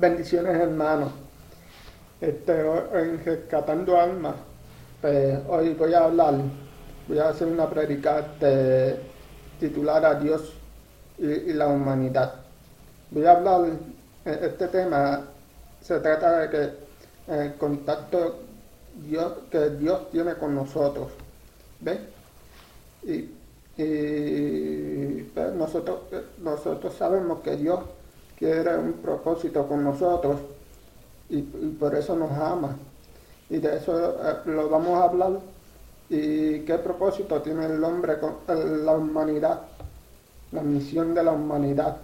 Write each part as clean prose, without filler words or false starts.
Bendiciones, hermanos. En Rescatando Almas, pues, hoy voy a hacer una predica titulada a Dios y la humanidad. Voy a hablar, este tema se trata de que el contacto que Dios tiene con nosotros, ¿ves? Pues, nosotros sabemos que Dios quiere un propósito con nosotros y por eso nos ama. Y de eso lo vamos a hablar. ¿Y qué propósito tiene el hombre con la humanidad? La misión de la humanidad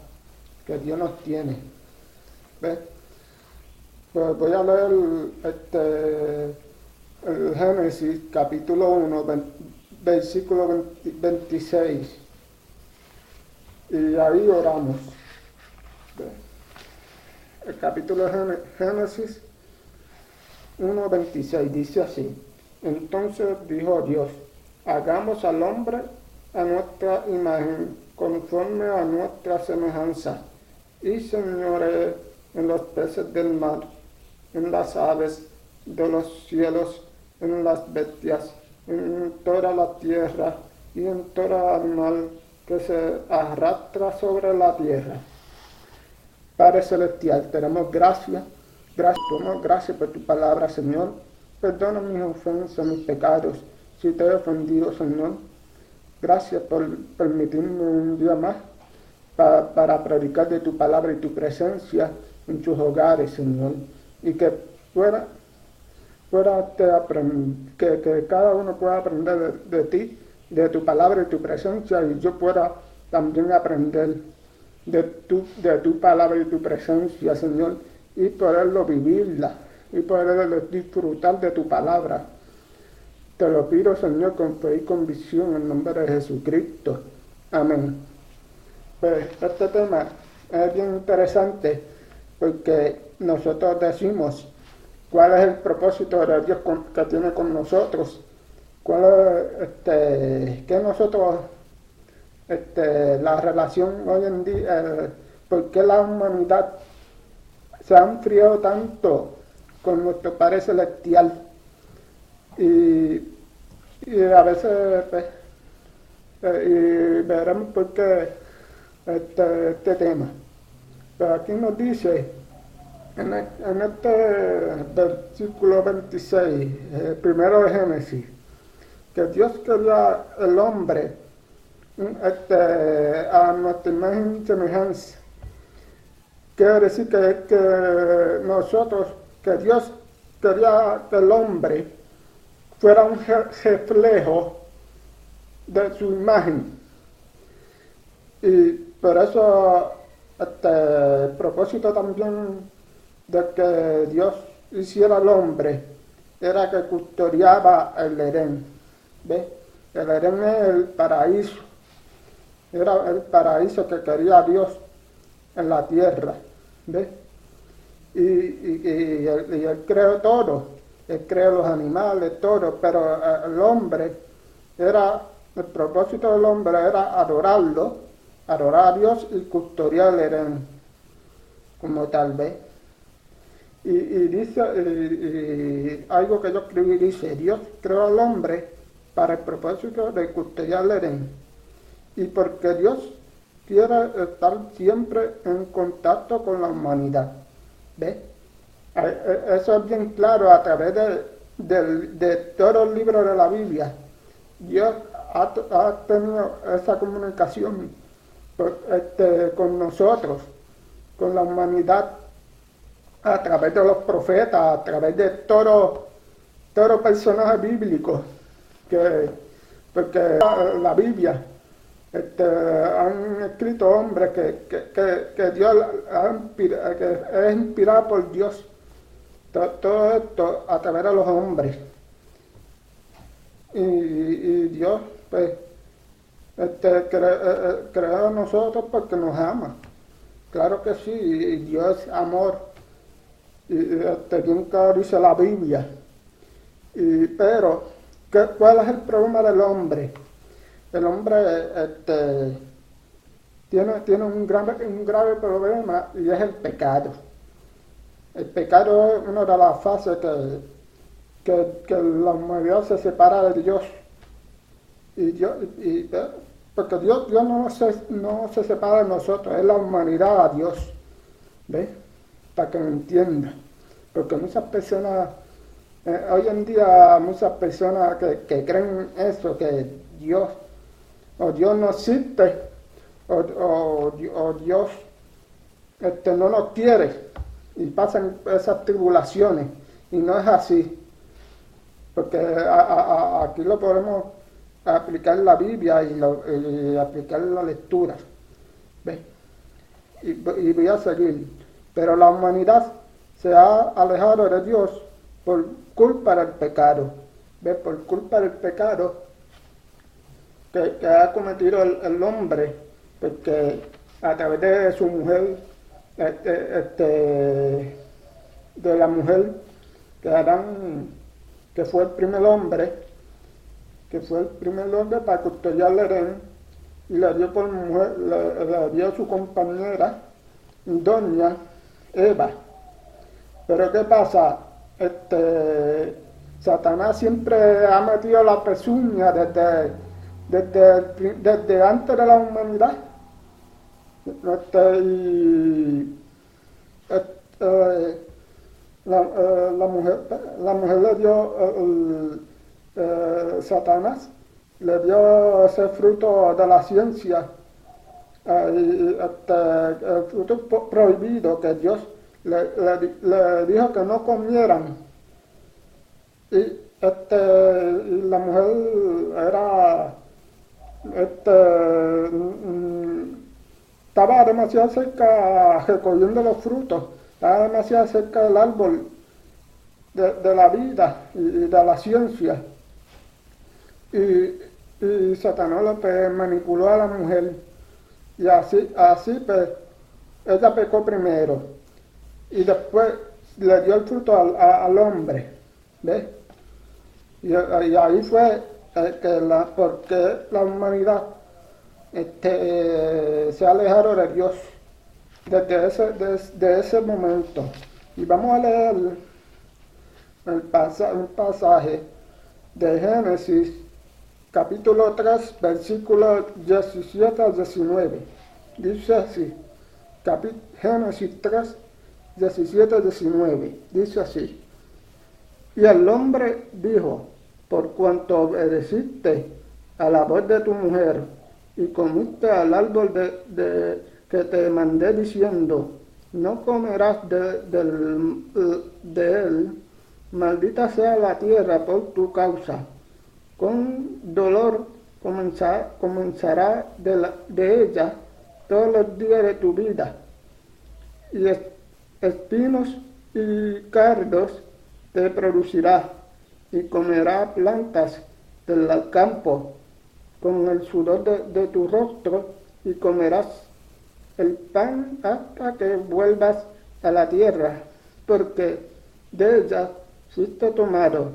que Dios nos tiene. ¿Ves? Pues voy a leer el Génesis capítulo 1, versículo 26. Y ahí oramos. ¿Ves? El capítulo de Génesis 1:26 dice así: Entonces dijo Dios, hagamos al hombre a nuestra imagen, conforme a nuestra semejanza, y señoree en los peces del mar, en las aves de los cielos, en las bestias, en toda la tierra y en todo animal que se arrastra sobre la tierra. Padre Celestial, te damos gracias por tu palabra, Señor. Perdona mis ofensas, mis pecados, si te he ofendido, Señor. Gracias por permitirme un día más para predicar de tu palabra y tu presencia en tus hogares, Señor. Y que que cada uno pueda aprender de ti, de tu palabra y tu presencia, y yo pueda también aprender de tu palabra y tu presencia, Señor, y poderlo vivirla, y poder disfrutar de tu palabra. Te lo pido, Señor, con fe y convicción, en nombre de Jesucristo. Amén. Pues este tema es bien interesante porque nosotros decimos cuál es el propósito de Dios que tiene con nosotros, que nosotros, la relación hoy en día, por qué la humanidad se ha enfriado tanto con nuestro Padre Celestial, y a veces pues, y veremos por qué este tema. Pero aquí nos dice en este versículo 26, primero de Génesis, que Dios quería el hombre a nuestra imagen y semejanza. Quiere decir que Dios quería que el hombre fuera un reflejo de su imagen. Y por eso el propósito también de que Dios hiciera al hombre era que custodiaba el Edén. ¿Ves? El Edén es el paraíso. Era el paraíso que quería Dios en la tierra. ¿Ves? Y él creó todo. Él creó los animales, todo. Pero el propósito del hombre era adorarlo, adorar a Dios y custodiar el Edén como tal vez. Y dice, algo que yo escribí, dice: Dios creó al hombre para el propósito de custodiar el Edén, y porque Dios quiere estar siempre en contacto con la humanidad. ¿Ves? Eso es bien claro a través de todos los libros de la Biblia. Dios ha tenido esa comunicación con nosotros, con la humanidad, a través de los profetas, a través de todos los personajes bíblicos, porque la Biblia han escrito hombres que Dios que es inspirado por Dios. Todo esto a través de los hombres. Y Dios, pues, creó a nosotros porque nos ama. Claro que sí, y Dios es amor. Y bien claro dice la Biblia. Pero, ¿cuál es el problema del hombre? El hombre tiene un grave problema, y es el pecado. El pecado es una de las fases que la humanidad se separa de Dios. Y Dios, porque Dios no se separa de nosotros, es la humanidad a Dios. ¿Ves? Para que me entienda. Porque muchas personas, hoy en día muchas personas que creen eso, que Dios no existe, o Dios no nos quiere, y pasan esas tribulaciones, y no es así. Porque aquí lo podemos aplicar la Biblia y aplicar la lectura. ¿Ves? Y voy a seguir. Pero la humanidad se ha alejado de Dios por culpa del pecado. ¿Ves? Por culpa del pecado que ha cometido el hombre, porque a través de su mujer, de la mujer que Adán, que fue el primer hombre para custodiar el Edén, y le dio por mujer, le dio su compañera idónea, Eva. Pero ¿qué pasa? Satanás siempre ha metido la pezuña desde antes de la humanidad. La mujer le dio, Satanás le dio ese fruto de la ciencia, el fruto prohibido que Dios le dijo que no comieran. Y la mujer era, estaba demasiado cerca recogiendo los frutos, estaba demasiado cerca del árbol de la vida y de la ciencia. Y Satanás pues, manipuló a la mujer, y así pues, ella pecó primero, y después le dio el fruto al hombre. ¿Ves? Y ahí fue porque la humanidad se alejaron de Dios desde ese momento. Y vamos a leer un pasaje de Génesis, capítulo 3, versículos 17 al 19. Dice así, Génesis 3, 17 al 19. Dice así: y el hombre dijo: por cuanto obedeciste a la voz de tu mujer y comiste al árbol que te mandé diciendo, no comerás de él, maldita sea la tierra por tu causa, con dolor comenzará de ella todos los días de tu vida, y espinos y cardos te producirá, y comerá plantas del campo con el sudor de tu rostro, y comerás el pan hasta que vuelvas a la tierra, porque de ella fuiste tomado,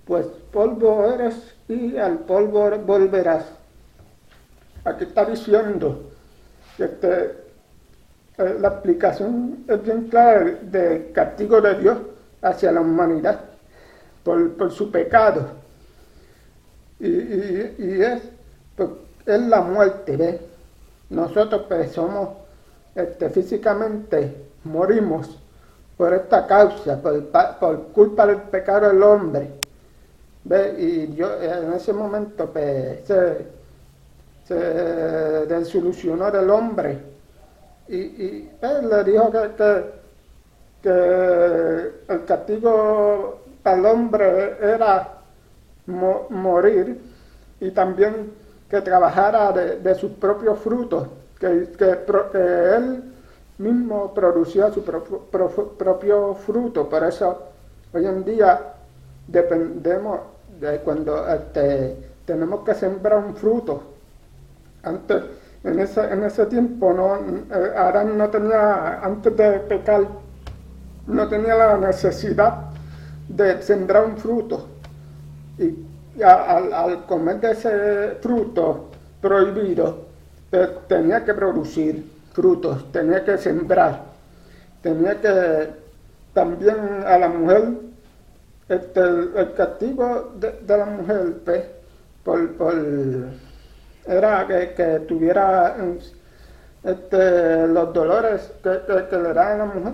pues polvo eres y al polvo volverás. Aquí está diciendo que la explicación es bien clara del castigo de Dios hacia la humanidad por su pecado, y es la muerte. ¿Ves? Nosotros pues somos físicamente morimos por esta causa, por culpa del pecado del hombre. ¿Ves? Y yo en ese momento pues, se desilusionó del hombre, y él le dijo que el castigo para el hombre era morir, y también que trabajara de sus propios frutos, que él mismo producía su propio fruto. Por eso hoy en día dependemos de cuando tenemos que sembrar un fruto. Antes, en ese tiempo, Adán no tenía, antes de pecar, no tenía la necesidad de sembrar un fruto, y al comer de ese fruto prohibido, tenía que producir frutos, tenía que sembrar, tenía que también a la mujer, el castigo de la mujer, pues, por era que tuviera los dolores que le dan a la mujer,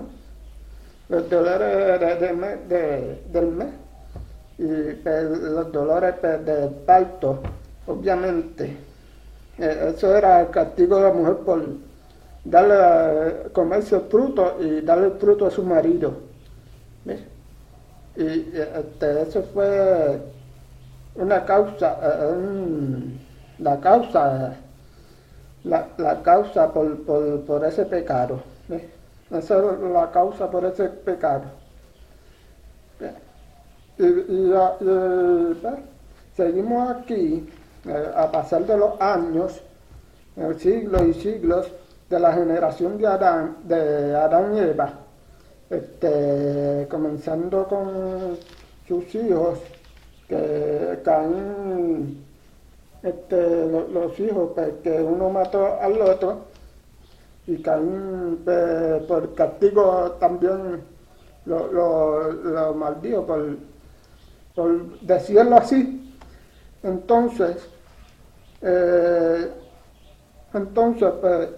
los dolores del mes y pues, los dolores pues, del parto, obviamente. Eso era el castigo de la mujer por darle comerse el fruto y darle el fruto a su marido. ¿Ves? Y eso fue una causa, la causa por ese pecado. ¿Ves? Esa es la causa por ese pecado. ¿Ves? ¿Ves? Seguimos aquí, a pasar de los años, siglos y siglos, de la generación de Adán y Eva, comenzando con sus hijos, que Caín, los hijos, pues, que uno mató al otro, y Caín, pues, por castigo también lo maldijo, por decirlo así. Entonces, pues,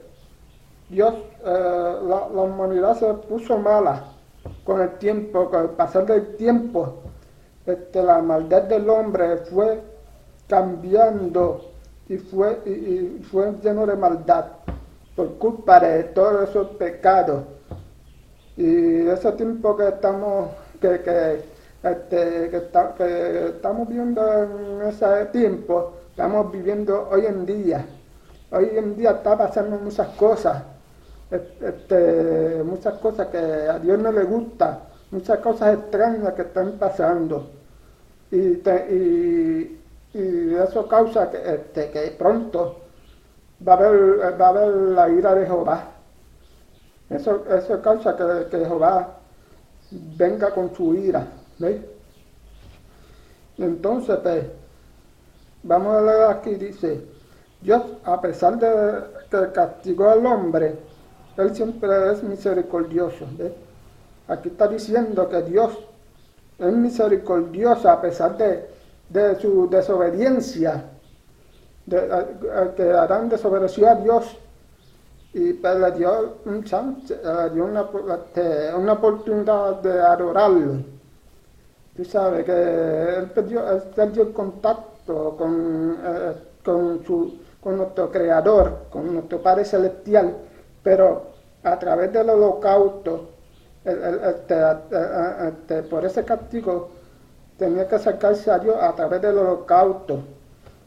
Dios, la humanidad se puso mala con el tiempo, con el pasar del tiempo. La maldad del hombre fue cambiando y fue lleno de maldad por culpa de todos esos pecados. Y ese tiempo que estamos estamos viviendo en ese tiempo, estamos viviendo hoy en día. Hoy en día está pasando muchas cosas. Muchas cosas que a Dios no le gusta, muchas cosas extrañas que están pasando y eso causa que pronto va a haber la ira de Jehová. Eso causa que Jehová venga con su ira, ¿veis? Entonces, pues, vamos a leer aquí, dice, Dios, a pesar de que castigó al hombre, Él siempre es misericordioso. ¿Ves? Aquí está diciendo que Dios es misericordioso a pesar de su desobediencia, que Adán desobedeció a Dios y pues, le dio un chance, le dio una oportunidad de adorarlo. Tú sabes que él perdió el contacto con nuestro Creador, con nuestro Padre Celestial, pero a través del holocausto, por ese castigo, tenía que acercarse a Dios a través del holocausto,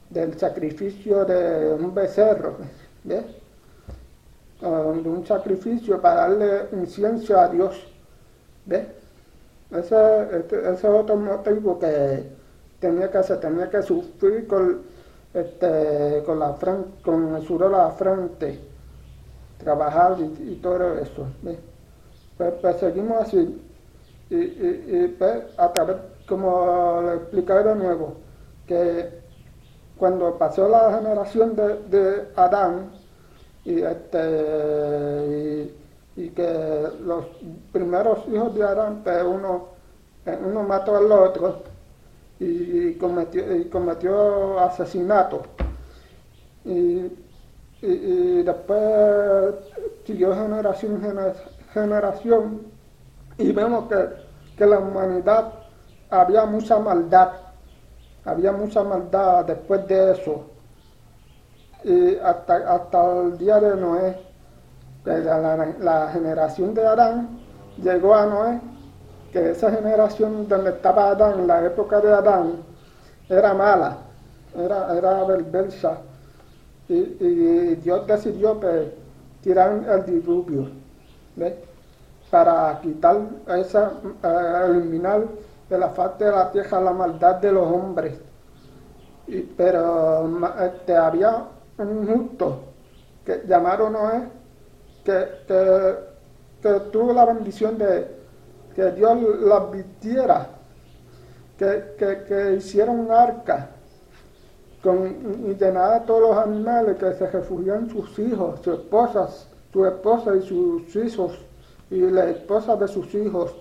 del sacrificio de un becerro, ¿ves? De un sacrificio para darle incienso a Dios, ¿ves? Ese es otro motivo que tenía que hacer, tenía que sufrir con el sudor a la frente, trabajar y todo eso. ¿Ves? Pues seguimos así y pues, a través, como le explicaré de nuevo, que cuando pasó la generación de Adán y que los primeros hijos de Adán, pues uno mató al otro y cometió asesinato y después siguió generación y vemos que la humanidad había mucha maldad después de eso y hasta el día de Noé, que la generación de Adán llegó a Noé, que esa generación donde estaba Adán, en la época de Adán, era mala, era perversa y Dios decidió pues, tirar el diluvio, ¿ves? Para quitar eliminar de la faz de la tierra la maldad de los hombres. Pero había un justo que llamaron Noé, que tuvo la bendición de que Dios la advirtiera, que hiciera un arca y llenara todos los animales, que se refugiaran sus hijos, su esposa y sus hijos, y las esposas de sus hijos,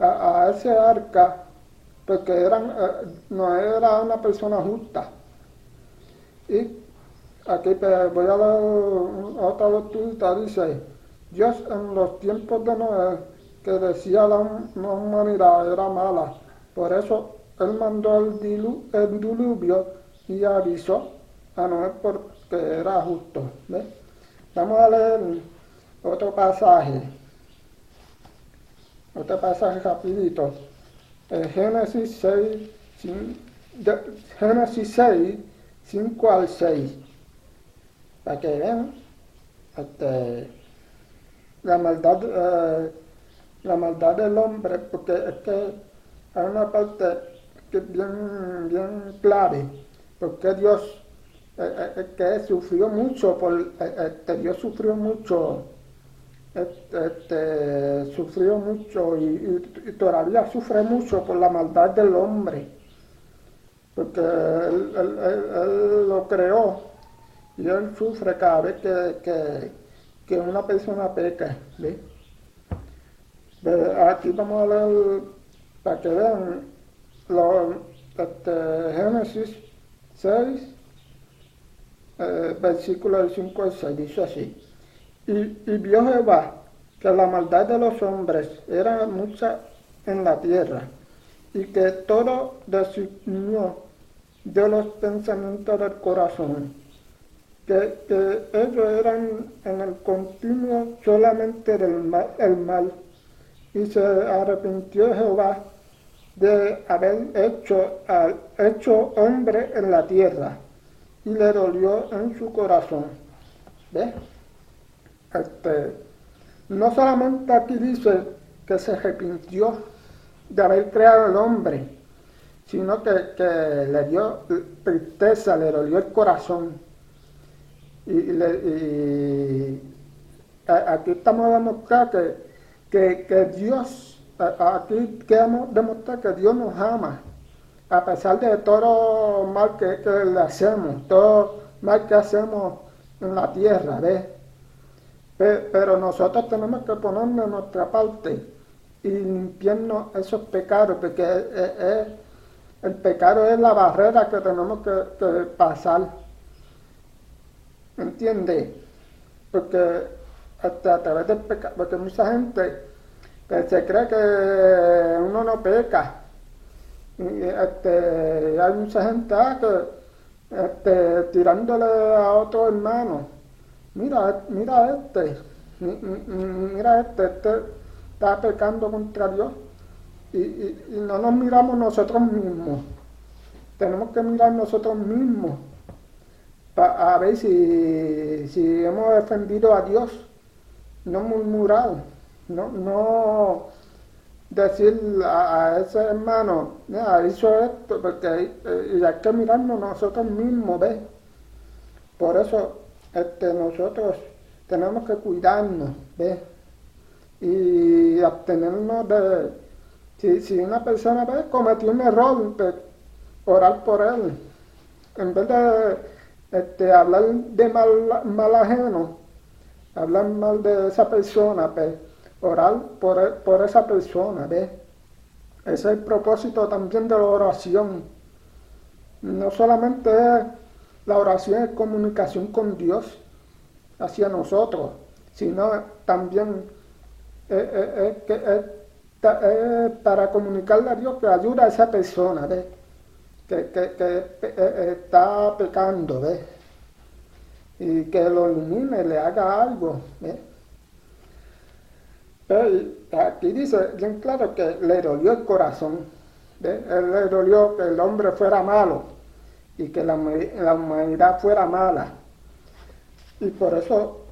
a ese arca, porque no era una persona justa. Y aquí voy a dar otra lectura, dice, Dios en los tiempos de Noé, que decía la humanidad era mala, por eso Él mandó el diluvio y avisó a Noé porque era justo. ¿Ves? Vamos a leer otro pasaje rapidito. Génesis 6, 5 al 6, para que vean la maldad del hombre, porque es que hay una parte que es bien clave, porque Dios que sufrió mucho Dios sufrió mucho y todavía sufre mucho por la maldad del hombre, porque él lo creó y él sufre cada vez que una persona peca. ¿Ves? Aquí vamos a leer para que vean Génesis 6, versículos 5 al 6, dice así. Y vio Jehová que la maldad de los hombres era mucha en la tierra, y que todo designio de los pensamientos del corazón, que ellos eran en el continuo solamente el mal, y se arrepintió Jehová de haber hecho hombre en la tierra, y le dolió en su corazón. ¿Ves? No solamente aquí dice que se arrepintió de haber creado el hombre, sino que le dio tristeza, le dolió el corazón. Aquí estamos a demostrar que Dios, aquí queremos demostrar que Dios nos ama, a pesar de todo mal que le hacemos, todo mal que hacemos en la tierra, ¿ves? Pero nosotros tenemos que ponernos de nuestra parte y limpiarnos esos pecados, porque el pecado es la barrera que tenemos que pasar. ¿Entiendes? Porque a través del pecado, porque mucha gente que se cree que uno no peca. Y hay mucha gente que tirándole a otro hermano. Mira este está pecando contra Dios, y no nos miramos nosotros mismos. Tenemos que mirar nosotros mismos a ver si hemos ofendido a Dios, no murmurar, no decir a ese hermano, mira, hizo esto, porque hay que mirarnos nosotros mismos, ¿ves? Por eso nosotros tenemos que cuidarnos, ¿ves? Y abstenernos de, si una persona cometió un error, orar por él, en vez de hablar de mal ajeno, hablar mal de esa persona, orar por esa persona, ¿ves? Ese es el propósito también de la oración. No solamente es la oración es comunicación con Dios hacia nosotros, sino también es para comunicarle a Dios que ayuda a esa persona, ¿ves? Que está pecando, ¿ves? Y que lo elimine, le haga algo, ¿ves? Pero aquí dice bien claro que le dolió el corazón, ¿ves? Él le dolió que el hombre fuera malo y que la humanidad fuera mala. Y por eso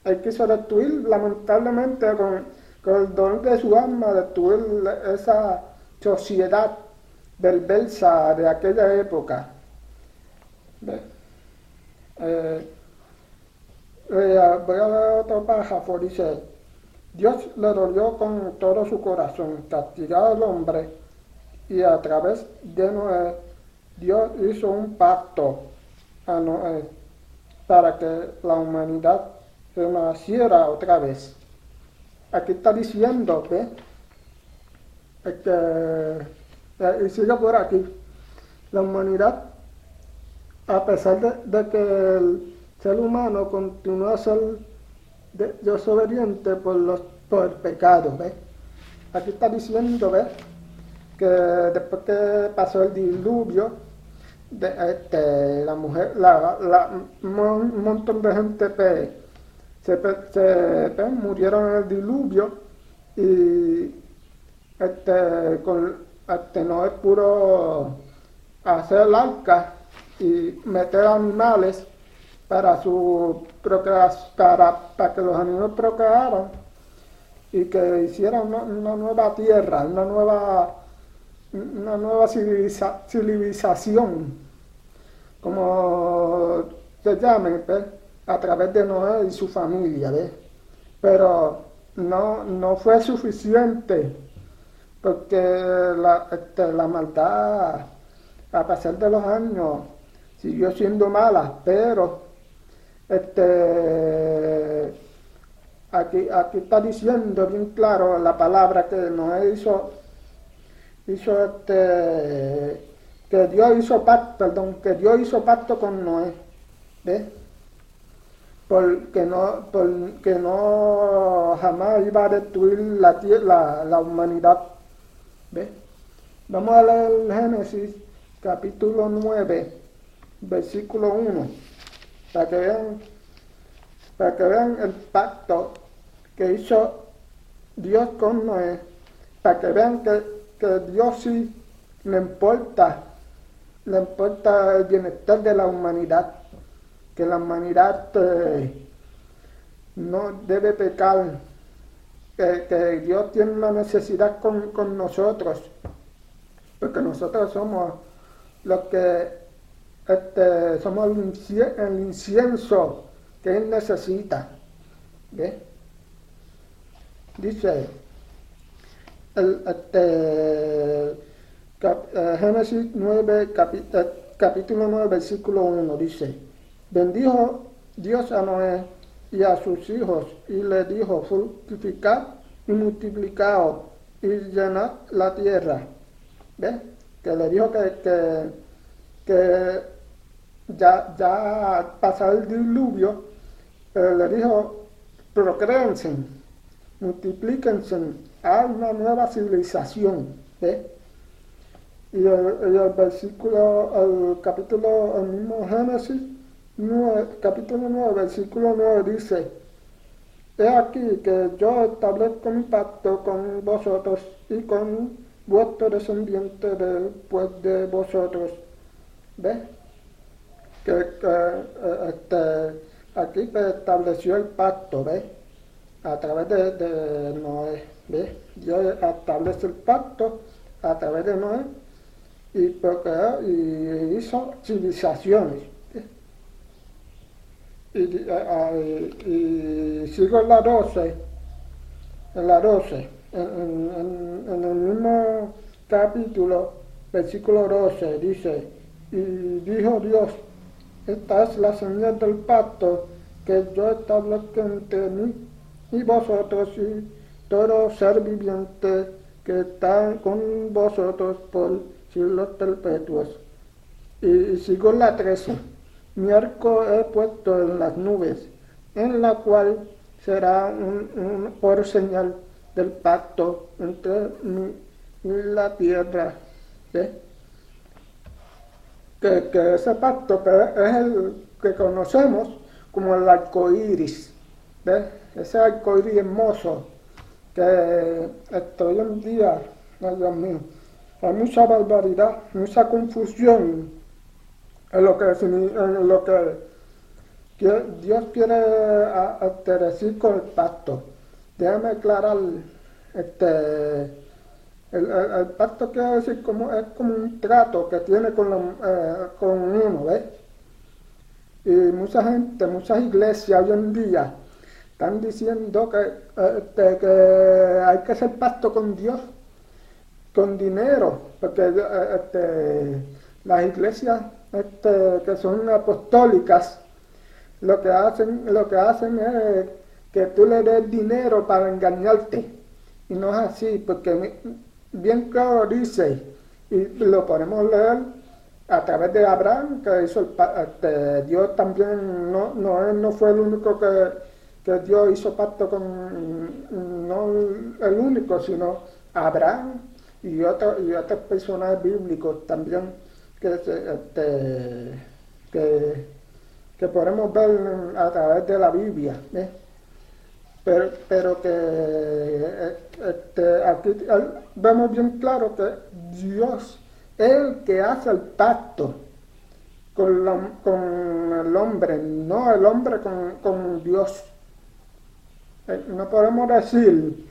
él quiso destruir, lamentablemente, con el dolor de su alma, destruir esa sociedad perversa de aquella época. Voy a ver otro párrafo, dice, Dios le dolió con todo su corazón, castigar al hombre, y a través de Noé, Dios hizo un pacto a Noé para que la humanidad renaciera otra vez. aquí está diciendo, ¿ves? Y sigue por aquí. La humanidad, a pesar de que el ser humano continúa a ser desobediente por el pecado, ¿ves? Aquí está diciendo, ¿ves? Que después que pasó el diluvio, la mujer, un montón de gente murieron en el diluvio y Noé pudo hacer el arca y meter animales para para que los animales procrearan y que hicieran una nueva tierra, una nueva civilización, como se llame, ¿ves? A través de Noé y su familia, ¿ves? Pero no fue suficiente, porque la maldad, a pesar de los años, siguió siendo mala, pero aquí está diciendo bien claro la palabra que Noé hizo que Dios hizo pacto con Noé, ¿ves? Porque no jamás iba a destruir la humanidad, ¿ves? Vamos a leer Génesis capítulo 9, versículo 1, para que vean el pacto que hizo Dios con Noé, para que vean que Dios sí le importa el bienestar de la humanidad, que la humanidad no debe pecar, que Dios tiene una necesidad con nosotros, porque nosotros somos los que somos el incienso que Él necesita. ¿Ves? Dice Génesis 9, capítulo 9, versículo 1, dice: bendijo Dios a Noé y a sus hijos, y le dijo: fructificad y multiplicaos y llenad la tierra. ¿Ves? Que le dijo que ya pasado el diluvio, le dijo: procréense, multiplíquense, a una nueva civilización. ¿Ves? Y el versículo, el mismo Génesis 9, capítulo 9, versículo 9 dice: he aquí que yo establezco mi pacto con vosotros y con vuestro descendiente después de vosotros. ¿Ves? Aquí se estableció el pacto, ¿ves? A través de Noé, ¿ves? Dios establece el pacto a través de Noé y hizo civilizaciones. ¿Ves? Y sigo en la 12, en el mismo capítulo, versículo 12, dice: y dijo Dios: esta es la señal del pacto que yo establezco entre mí y vosotros y todo ser viviente que está con vosotros por siglos perpetuos. Y sigo en la 13. Mi arco he puesto en las nubes, en la cual será por señal del pacto entre mí y la tierra. ¿Sí? Que ese pacto es el que conocemos como el arco iris. ¿Ves? Ese arco iris hermoso que hoy en día, ay Dios mío, hay mucha barbaridad, mucha confusión en lo que Dios quiere decir con el pacto. Déjame aclarar, el pacto quiere decir es como un trato que tiene con uno, ¿ves? Y muchas iglesias hoy en día están diciendo que hay que hacer pacto con Dios, con dinero, porque las iglesias que son apostólicas lo que hacen es que tú le des dinero para engañarte. Y no es así, porque bien claro dice, y lo podemos leer a través de Abraham, que hizo Dios también, él no fue el único que Dios hizo pacto con, no el único, sino Abraham y otros personajes bíblicos también que, que podemos ver a través de la Biblia. Pero que aquí vemos bien claro que Dios es el que hace el pacto con el hombre, no el hombre con Dios. No podemos decir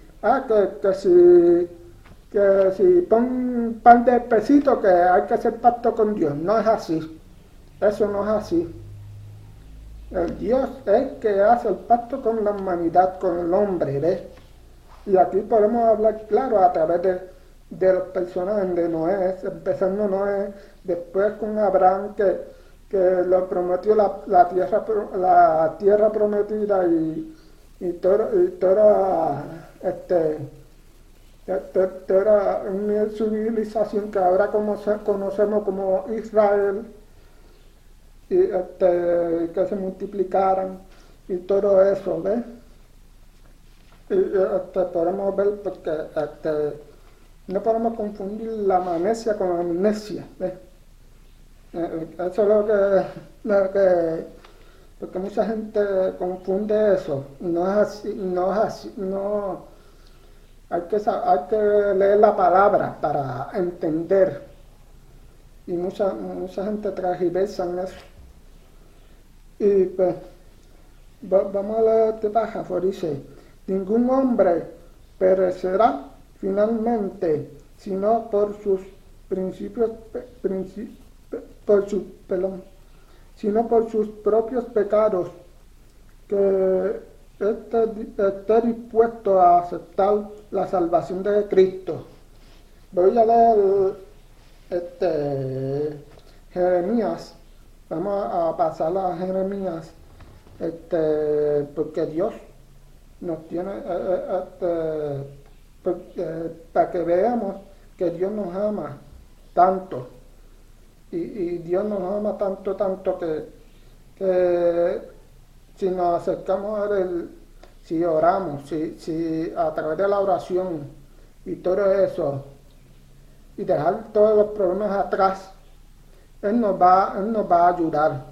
que si pon un par de pesitos que hay que hacer pacto con Dios. No es así. Eso no es así. El Dios es el que hace el pacto con la humanidad, con el hombre, ¿ves? Y aquí podemos hablar claro a través de los personajes de Noé, empezando Noé, después con Abraham que le prometió la tierra prometida y toda una civilización que ahora conocemos como Israel, y que se multiplicaran y todo eso, ¿ves? Y podemos ver porque no podemos confundir la amnesia con la amnesia, ¿ves? Eso es lo que porque mucha gente confunde eso, no es así, hay que leer la palabra para entender, y mucha gente transgiversa en eso. Y pues vamos a leer este párrafo, dice: ningún hombre perecerá finalmente, sino por sus sino por sus propios pecados, que esté dispuesto a aceptar la salvación de Cristo. Voy a leer Jeremías. Vamos a pasar a Jeremías, porque Dios nos tiene, para que veamos que Dios nos ama tanto, y Dios nos ama tanto que si nos acercamos a Él, si oramos, si a través de la oración y todo eso, y dejar todos los problemas atrás, Él nos va a ayudar,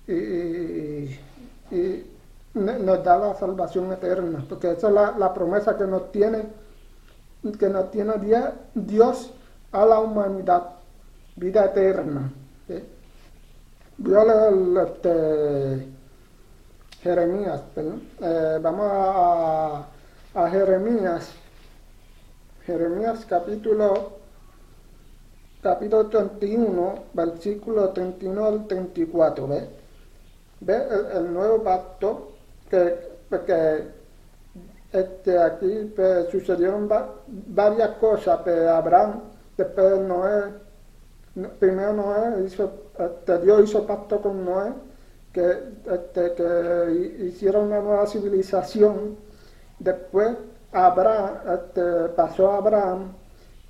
y nos da la salvación eterna, porque esa es la promesa que nos tiene Dios a la humanidad, vida eterna. ¿Sí? Voy a leer Jeremías, vamos a Jeremías capítulo 31, versículo 31 al 34, ¿ves? ¿Ves el nuevo pacto? Porque aquí pues, sucedieron varias cosas, pero Abraham, después Noé, primero Noé Dios hizo pacto con Noé, que hiciera una nueva civilización. Después pasó a Abraham,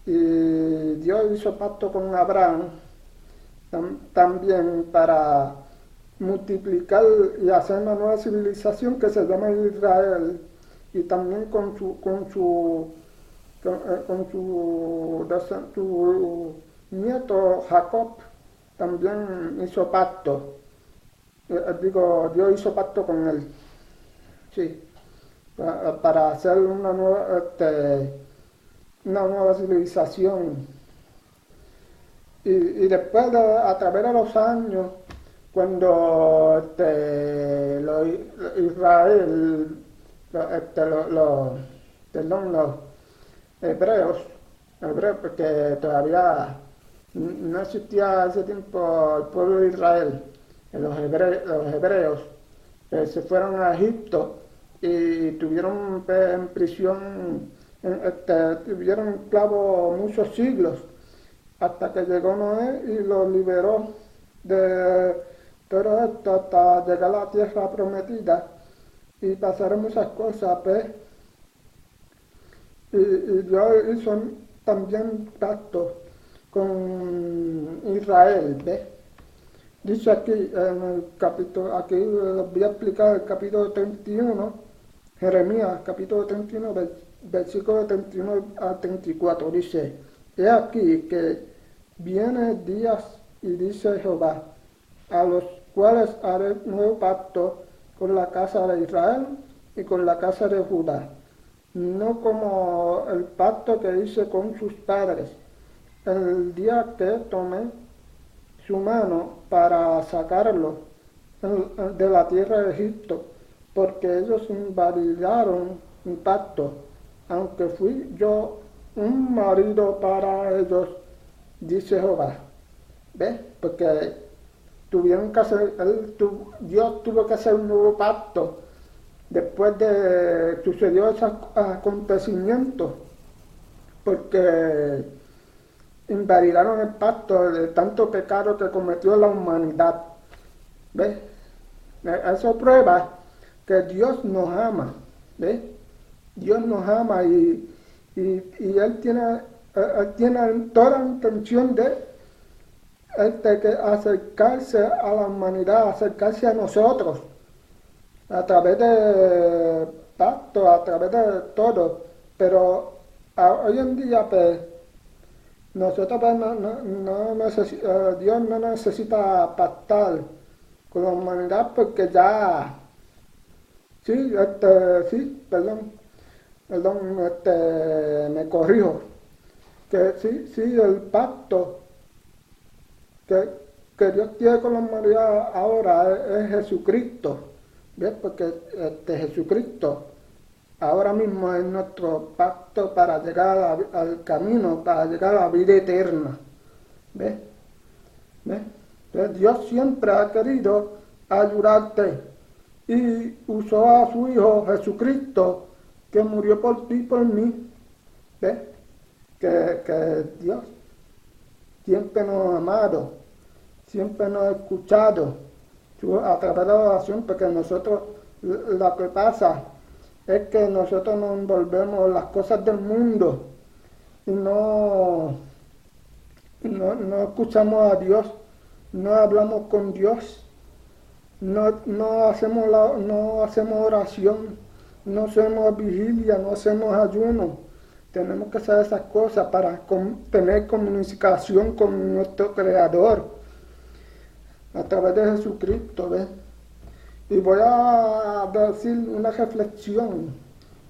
y Dios hizo pacto con Abraham también para multiplicar y hacer una nueva civilización que se llama Israel, y también con su nieto Jacob también hizo pacto. Dios hizo pacto con él, sí, para hacer una nueva civilización. Y después, a través de los años, cuando Israel, los hebreos, porque todavía no existía a ese tiempo el pueblo de Israel, los hebreos se fueron a Egipto y tuvieron en prisión, tuvieron esclavos muchos siglos, hasta que llegó Noé y los liberó de todo esto hasta llegar a la tierra prometida y pasaron muchas cosas, pues. Y Dios hizo también pacto con Israel, ¿ves? Dice aquí en el capítulo, aquí les voy a explicar el capítulo 31, Jeremías, capítulo 31, versículo 31 al 34, dice, he aquí que viene días y dice Jehová, a los cuales haré nuevo pacto con la casa de Israel y con la casa de Judá, no como el pacto que hice con sus padres, el día que tomé su mano para sacarlos de la tierra de Egipto, porque ellos invalidaron mi pacto, aunque fui yo un marido para ellos, dice Jehová. ¿Ves? Porque tuvieron que hacer, Dios tuvo que hacer un nuevo pacto después de sucedió ese acontecimiento, porque invalidaron el pacto de tanto pecado que cometió la humanidad. ¿Ves? Eso prueba que Dios nos ama. ¿Ves? Dios nos ama y Él tiene toda la intención de que acercarse a la humanidad, acercarse a nosotros, a través de pacto, a través de todo. Pero hoy en día, pues, nosotros pues, Dios no necesita pactar con la humanidad porque ya, me corrijo, que sí, el pacto que Dios tiene con la humanidad ahora es Jesucristo, ¿ves? Porque Jesucristo ahora mismo es nuestro pacto para llegar al camino, para llegar a la vida eterna. ¿Ves? ¿Ves? Entonces Dios siempre ha querido ayudarte y usó a su Hijo Jesucristo que murió por ti y por mí. ¿Ves? Que Dios siempre nos ha amado, siempre nos ha escuchado a través de la oración, porque nosotros, lo que pasa es que nosotros nos envolvemos en las cosas del mundo y no escuchamos a Dios, no hablamos con Dios, no hacemos oración, no hacemos vigilia, no hacemos ayuno. Tenemos que hacer esas cosas para tener comunicación con nuestro Creador a través de Jesucristo, ¿ves? Y voy a decir una reflexión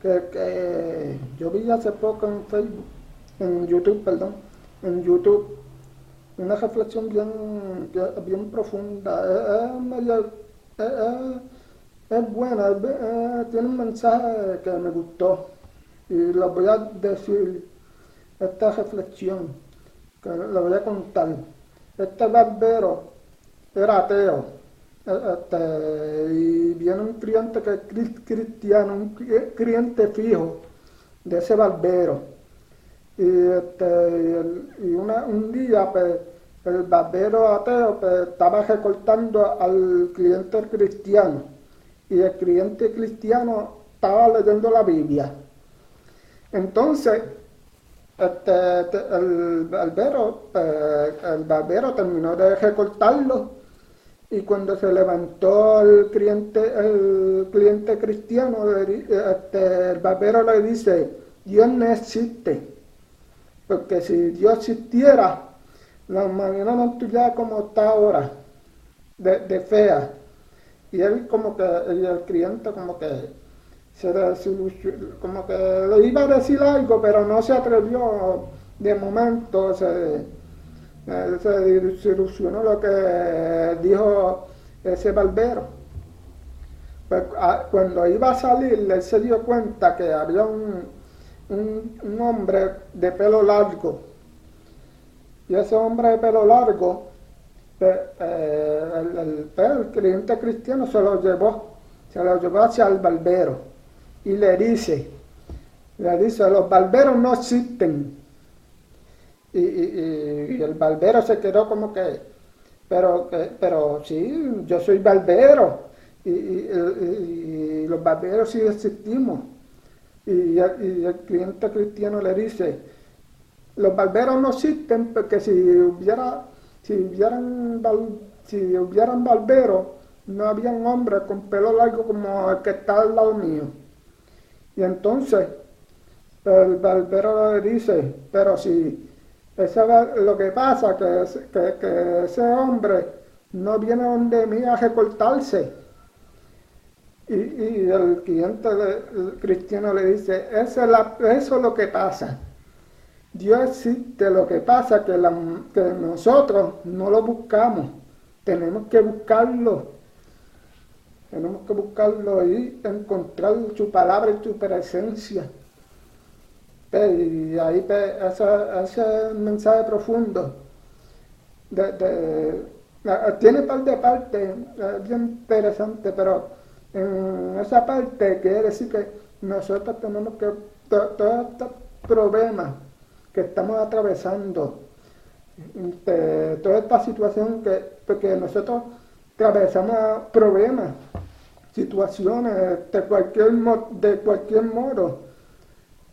que yo vi hace poco en Facebook, en YouTube, una reflexión bien profunda, es buena, tiene un mensaje que me gustó y lo voy a decir, esta reflexión, que lo voy a contar. Este barbero era ateo. Y viene un cliente que es cristiano, un cliente fijo de ese barbero. Y un día pues, el barbero ateo pues, estaba recortando al cliente cristiano. Y el cliente cristiano estaba leyendo la Biblia. Entonces, el barbero terminó de recortarlo. Y cuando se levantó el cliente cristiano, el barbero le dice, Dios no existe, porque si Dios existiera, la humanidad no estuviera como está ahora, de fea. Y él el cliente como que se desilusionó, como que le iba a decir algo, pero no se atrevió de momento, se desilusionó lo que dijo ese barbero. Pues, cuando iba a salir, él se dio cuenta que había un hombre de pelo largo. Y ese hombre de pelo largo, el cliente cristiano se lo llevó hacia el barbero. Y le dice, los barberos no existen. Y el barbero se quedó como que pero sí, yo soy barbero y los barberos sí existimos. Y el cliente cristiano le dice, los barberos no existen porque si hubieran barberos, no habían hombres con pelo largo como el que está al lado mío. Y entonces el barbero le dice, pero si lo que pasa que ese hombre no viene donde mí a recortarse. Y el cliente el cristiano le dice, eso es lo que pasa. Dios existe, lo que pasa que nosotros no lo buscamos. Tenemos que buscarlo. Tenemos que buscarlo y encontrar su palabra y su presencia. Y ahí ese mensaje profundo tiene par de partes, bien interesante, pero en esa parte quiere decir que nosotros tenemos que todos estos problemas que estamos atravesando, toda esta situación porque nosotros atravesamos problemas, situaciones de cualquier modo,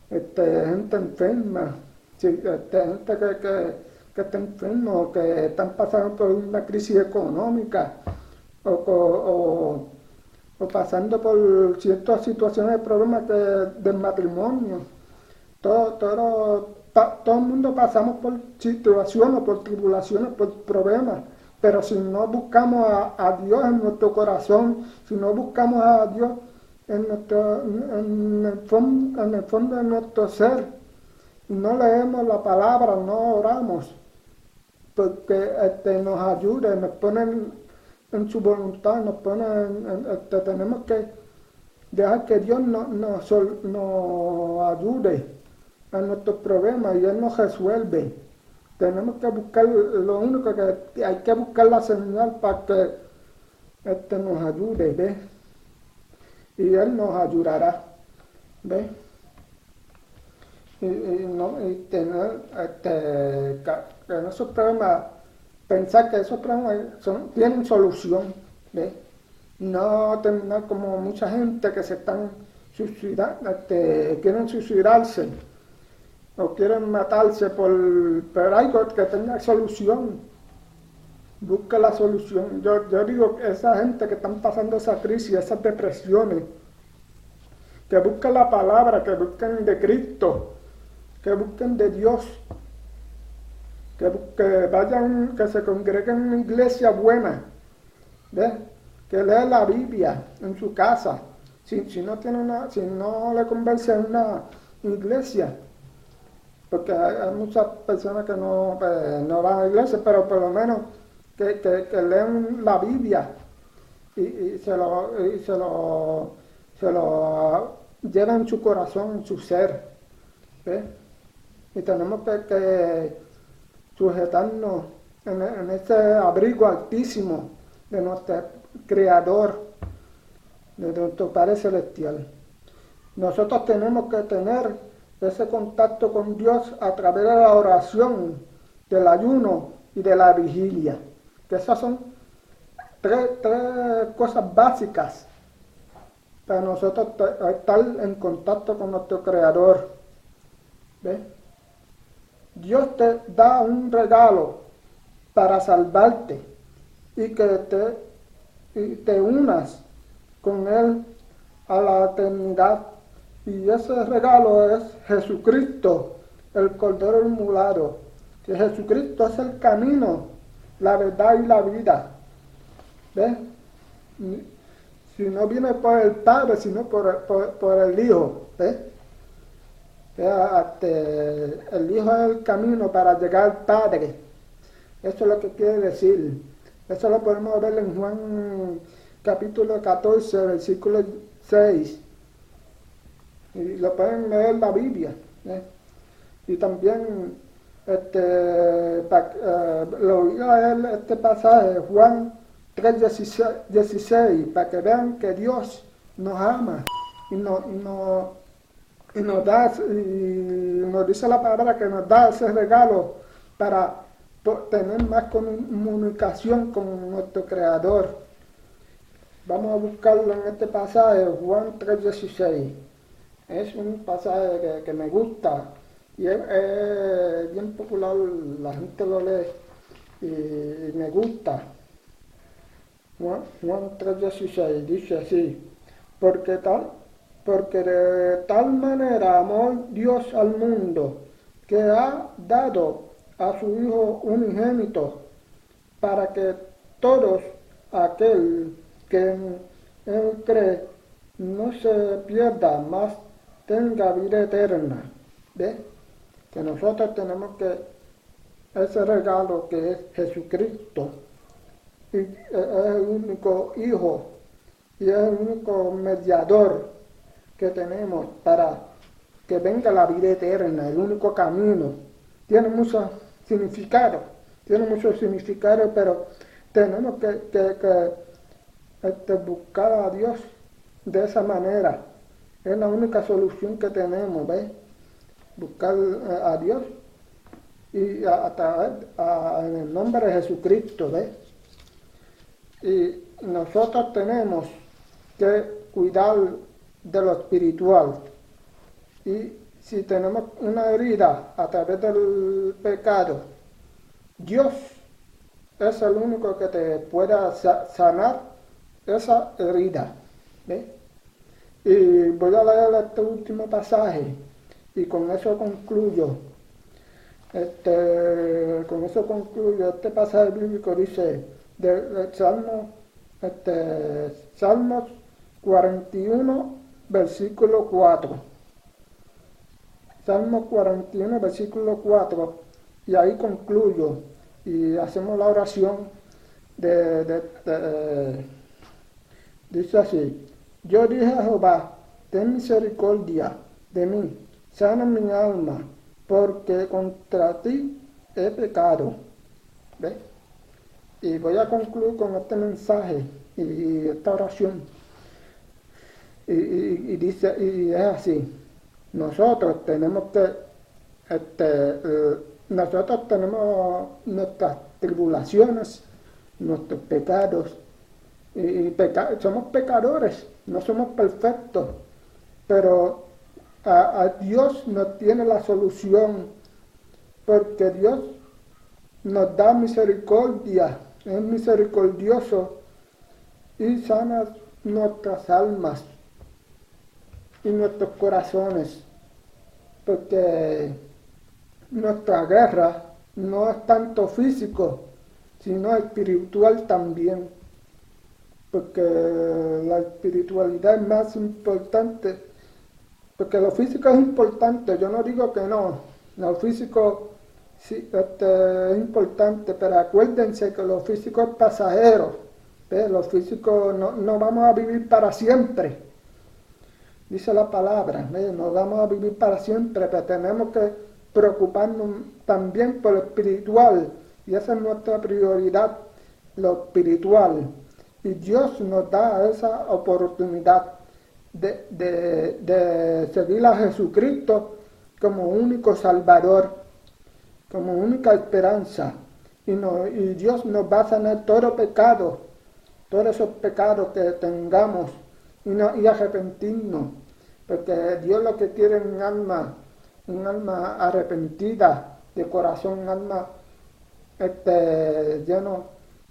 gente enferma, gente que está enfermo, que están pasando por una crisis económica o pasando por ciertas situaciones de problemas del matrimonio. Todo el mundo pasamos por situaciones, por tribulaciones, por problemas, pero si no buscamos a Dios en nuestro corazón, si no buscamos a Dios en el fondo de nuestro ser, no leemos la palabra, no oramos, porque nos ayude, nos ponen en su voluntad, nos ponen, tenemos que dejar que Dios nos ayude a nuestros problemas y Él nos resuelve. Tenemos que buscar, lo único que hay que buscar la señal para que nos ayude, ¿ves? Y Él nos ayudará, ¿ves? Y tener que en esos problemas, pensar que esos problemas tienen solución, ¿ves? No terminar como mucha gente que se están suicidando, quieren suicidarse o quieren matarse por algo que tenga solución. Busca la solución. Yo digo que esa gente que están pasando esa crisis, esas depresiones, que busquen la palabra, que busquen de Cristo, que busquen de Dios, que vayan, que se congreguen en una iglesia buena, ¿ves? Que lean la Biblia en su casa. Si no le convence en una iglesia, porque hay muchas personas que no van a la iglesia, pero por lo menos que leen la Biblia y se lo llevan en su corazón, en su ser, ¿ves? Y tenemos que sujetarnos en ese abrigo altísimo de nuestro Creador, de nuestro Padre Celestial. Nosotros tenemos que tener ese contacto con Dios a través de la oración, del ayuno y de la vigilia. Que esas son tres cosas básicas para nosotros estar en contacto con nuestro Creador. ¿Ves? Dios te da un regalo para salvarte y que te unas con Él a la eternidad. Y ese regalo es Jesucristo, el Cordero Inmolado. Que Jesucristo es el camino, la verdad y la vida. ¿Ves? Si no viene por el Padre, sino por el Hijo. ¿Ves? El Hijo es el camino para llegar al Padre. Eso es lo que quiere decir. Eso lo podemos ver en Juan capítulo 14, versículo 6. Y lo pueden leer en la Biblia. Y también lo voy a leer este pasaje, Juan 3:16, para que vean que Dios nos ama y nos da, y nos dice la palabra que nos da ese regalo para tener más comunicación con nuestro Creador. Vamos a buscarlo en este pasaje, Juan 3:16. Es un pasaje que me gusta y es bien popular, la gente lo lee y me gusta. Juan 3:16 dice así, porque de tal manera amó Dios al mundo, que ha dado a su Hijo unigénito, para que todos aquel que en Él cree no se pierda, mas tenga vida eterna. ¿Ve? Que nosotros tenemos que ese regalo que es Jesucristo, y es el único Hijo y es el único mediador que tenemos para que venga la vida eterna, el único camino. Tiene mucho significado, pero tenemos que buscar a Dios de esa manera. Es la única solución que tenemos, ¿ves? Buscar a Dios y a través en el nombre de Jesucristo, ¿ves? Y nosotros tenemos que cuidar de lo espiritual. Y si tenemos una herida a través del pecado, Dios es el único que te pueda sanar esa herida. ¿Ves? Y voy a leer este último pasaje y con eso concluyo. Este pasaje bíblico dice del Salmos 41, versículo 4. Salmos 41, versículo 4, y ahí concluyo y hacemos la oración dice así: yo dije a Jehová, ten misericordia de mí, sana mi alma, porque contra ti he pecado. ¿Ves? Y voy a concluir con este mensaje y esta oración. Y dice, y es así: nosotros tenemos nosotros tenemos nuestras tribulaciones, nuestros pecados, somos pecadores, no somos perfectos, pero a Dios nos tiene la solución, porque Dios nos da misericordia, es misericordioso y sana nuestras almas y nuestros corazones, porque nuestra guerra no es tanto físico, sino espiritual también, porque la espiritualidad es más importante, porque lo físico es importante, yo no digo que no, lo físico sí, es importante, pero acuérdense que lo físico es pasajero, ¿ves? Lo físico no vamos a vivir para siempre, dice la palabra, ¿ves? No vamos a vivir para siempre, pero tenemos que preocuparnos también por lo espiritual, y esa es nuestra prioridad, lo espiritual. Y Dios nos da esa oportunidad de seguir a Jesucristo como único Salvador, como única esperanza. Y Dios nos va a sanar todo pecado, todos esos pecados que tengamos, y arrepentirnos. Porque Dios lo que quiere es un alma arrepentida de corazón, un alma lleno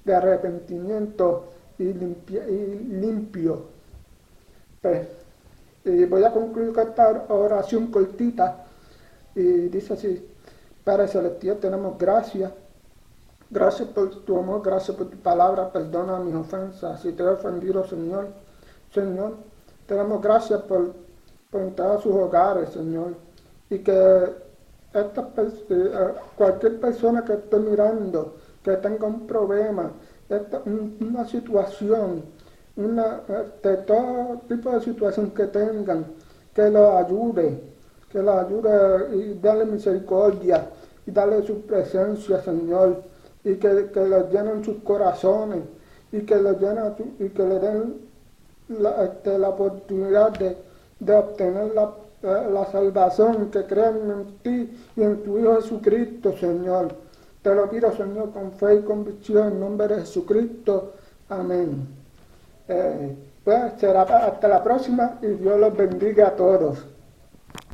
de arrepentimiento y limpio. Pues, y voy a concluir con esta oración cortita y dice así: Padre Celestial, tenemos gracias por tu amor, gracias por tu palabra, perdona mis ofensas si te he ofendido, Señor, te damos gracias por entrar a sus hogares, Señor, y que cualquier persona que esté mirando, que tenga un problema, una situación, de todo tipo de situación que tengan, que los ayude y darle misericordia y darle su presencia, Señor, y que los llenen sus corazones y que le den la oportunidad de obtener la salvación, que crean en ti y en tu Hijo Jesucristo, Señor. Te lo pido, Señor, con fe y convicción, en nombre de Jesucristo. Amén. Pues será hasta la próxima y Dios los bendiga a todos.